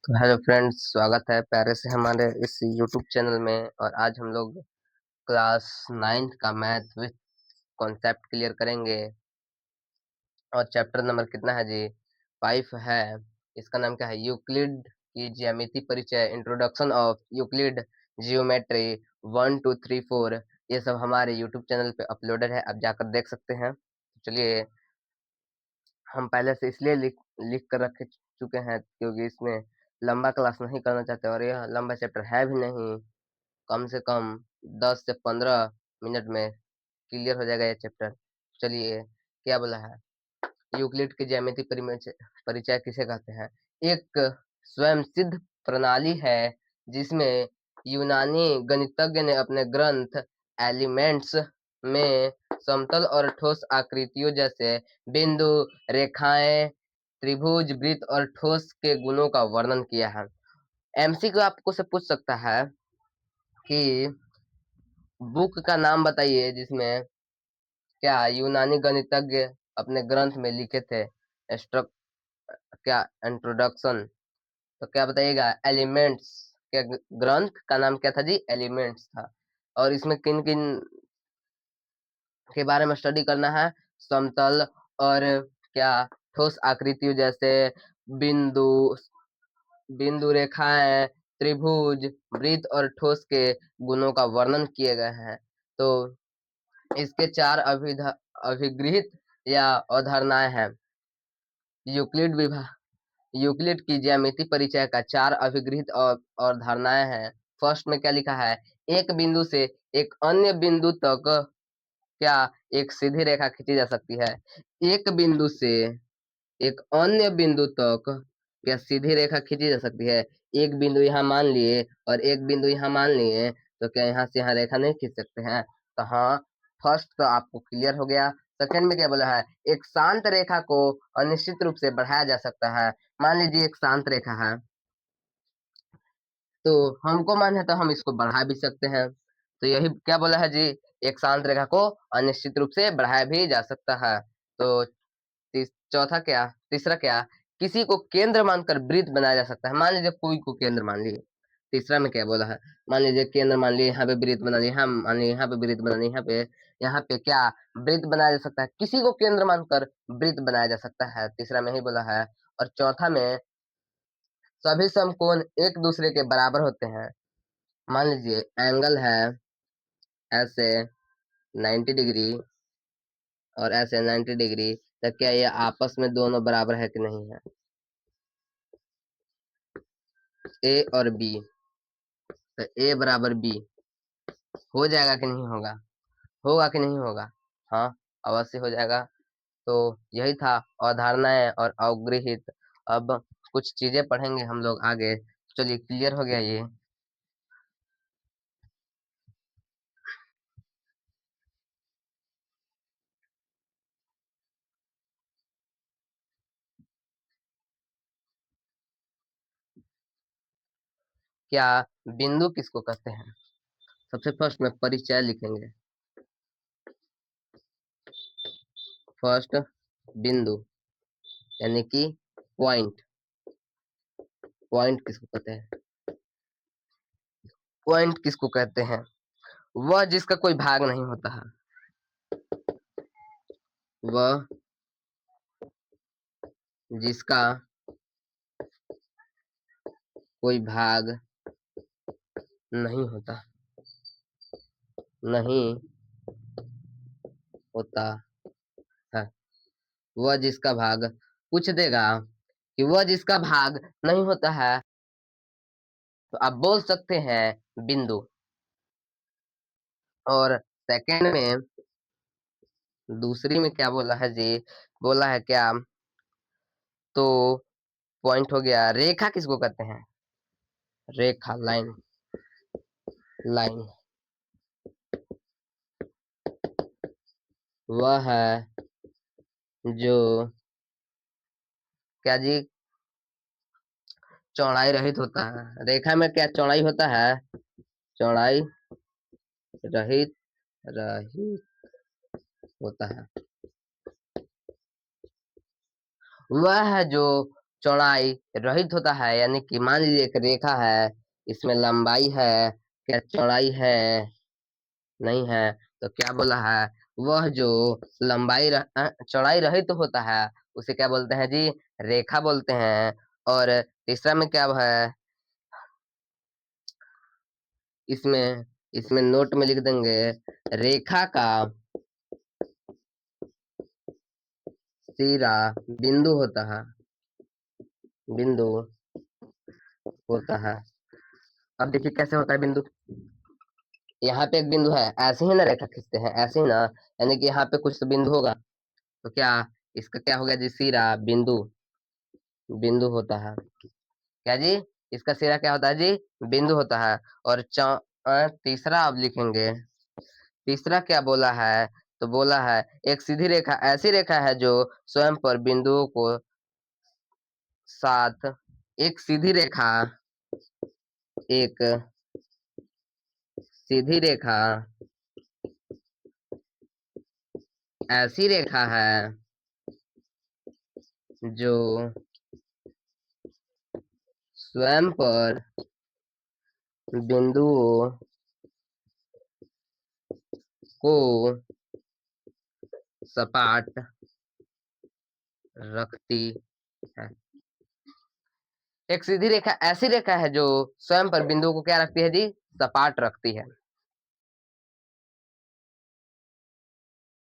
तो hello friends, स्वागत है प्यारे से हमारे इस यूट्यूब चैनल में। और आज हम लोग क्लास 9th का मैथ विथ कॉन्सेप्ट क्लियर करेंगे। और चैप्टर नंबर कितना है जी? 5 है। इसका नाम क्या है? यूक्लिड की ज्यामिति परिचय, इंट्रोडक्शन ऑफ यूक्लिड जियोमेट्री 1 2 3 4। ये सब हमारे यूट्यूब चैनल पे अपलोडेड है, आप जाकर देख सकते हैं। तो चलिए, हम पहले से इसलिए लिख लिख कर रख चुके हैं क्योंकि इसमें लंबा क्लास नहीं करना चाहते, और यह लंबा चैप्टर है भी नहीं। कम से कम 10 से 15 मिनट में क्लियर हो जाएगा ये चैप्टर। चलिए, क्या बोला है? यूक्लिड की ज्यामिति परिचय परिचय किसे कहते हैं? एक स्वयं सिद्ध प्रणाली है जिसमें यूनानी गणितज्ञ ने अपने ग्रंथ एलिमेंट्स में समतल और ठोस आकृतियों जैसे बिंदु, रेखाएं, त्रिभुज, वृत्त और ठोस के गुणों का वर्णन किया है। एमसीक्यू आपको से पूछ सकता है कि बुक का नाम बताइए जिसमें क्या यूनानी गणितज्ञ अपने ग्रंथ में लिखे थे स्ट्रक क्या इंट्रोडक्शन। तो क्या बताइएगा? एलिमेंट्स के ग्रंथ का नाम क्या था जी? एलिमेंट्स था। और इसमें किन किन के बारे में स्टडी करना है? समतल और क्या ठोस आकृतियों जैसे बिंदु, रेखाएं, त्रिभुज, वृत्त और ठोस के गुणों का वर्णन किए गए हैं। तो इसके 4 अभिगृहित या अवधारणाएं हैं। यूक्लिड विभा यूक्लिड की ज्यामिति परिचय का 4 अभिगृहित और अवधारणाएं हैं। फर्स्ट में क्या लिखा है? एक बिंदु से एक अन्य बिंदु तक क्या एक सीधी रेखा खींची जा सकती है? एक बिंदु से एक अन्य बिंदु तक क्या सीधी रेखा खींची जा सकती है? एक बिंदु यहाँ मान लिए और एक बिंदु यहाँ मान लिए, तो क्या यहाँ से यहाँ रेखा नहीं खींच सकते हैं? तो हाँ, फर्स्ट तो आपको क्लियर हो गया। सेकंड में क्या बोला है? एक शांत रेखा को अनिश्चित रूप से बढ़ाया जा सकता है। मान लीजिए एक शांत रेखा है, तो हमको मन है तो हम इसको बढ़ा भी सकते हैं। तो यही क्या बोला है जी? एक शांत रेखा को अनिश्चित रूप से बढ़ाया भी जा सकता है। तो चौथा क्या? तीसरा क्या? किसी को केंद्र मानकर वृत्त बनाया जा सकता है। मान लीजिए कोई को केंद्र मान लिए। तीसरा में क्या बोला है? मान लीजिए केंद्र मान लिए, यहाँ पे वृत्त बना लिए, हम मान लिए यहाँ पे वृत्त बना लिए, यहाँ पे क्या वृत्त बनाया जा सकता है? किसी को केंद्र मानकर वृत्त बनाया जा सकता है। तीसरा में ही बोला है। और चौथा में सभी समकोण एक दूसरे के बराबर होते हैं। मान लीजिए एंगल है ऐसे 90 डिग्री और ऐसे 90 डिग्री, तो क्या ये आपस में दोनों बराबर है कि नहीं है? ए और बी, तो ए बराबर बी हो जाएगा कि नहीं होगा? होगा कि नहीं होगा? हाँ, अवश्य हो जाएगा। तो यही था अवधारणाएं और अवगृहित। अब कुछ चीजें पढ़ेंगे हम लोग आगे। चलिए, क्लियर हो गया ये। क्या बिंदु किसको कहते हैं? सबसे फर्स्ट में परिचय लिखेंगे। फर्स्ट, बिंदु यानी कि पॉइंट। पॉइंट किसको कहते हैं? पॉइंट किसको कहते हैं? वह जिसका कोई भाग नहीं होता है। वह जिसका कोई भाग नहीं होता, नहीं होता है। वह जिसका भाग पूछ देगा कि वह जिसका भाग नहीं होता है, तो आप बोल सकते हैं बिंदु। और सेकंड में, दूसरी में क्या बोला है जी? बोला है क्या? तो पॉइंट हो गया। रेखा किसको कहते हैं? रेखा, लाइन। लाइन वह है जो क्या जी? चौड़ाई रहित होता है। रेखा में क्या चौड़ाई होता है? चौड़ाई रहित रहित होता है। वह है जो चौड़ाई रहित होता है, यानी कि मान लीजिए एक रेखा है, इसमें लंबाई है, क्या चौड़ाई है? नहीं है। तो क्या बोला है, वह जो चौड़ाई रहित तो होता है उसे क्या बोलते हैं जी, रेखा बोलते हैं। और तीसरा में क्या है, इसमें इसमें नोट में लिख देंगे, रेखा का सिरा बिंदु होता है, बिंदु होता है। अब देखिए कैसे होता है बिंदु। यहाँ पे एक बिंदु है, ऐसे ही ना रेखा खींचते हैं, ऐसे ही ना, यानी कि यहाँ पे कुछ तो बिंदु होगा। तो क्या इसका क्या हो गया जी, सिरा बिंदु, बिंदु होता है। क्या जी, इसका सिरा क्या होता है जी, बिंदु होता है। और तीसरा अब लिखेंगे, तीसरा क्या बोला है, तो बोला है एक सीधी रेखा ऐसी रेखा है जो स्वयं पर बिंदुओं को साथ, एक सीधी रेखा, एक सीधी रेखा ऐसी रेखा है जो स्वयं पर बिंदुओं को सपाट रखती है। एक सीधी रेखा ऐसी रेखा है जो स्वयं पर बिंदुओं को क्या रखती है जी, सपाट रखती है।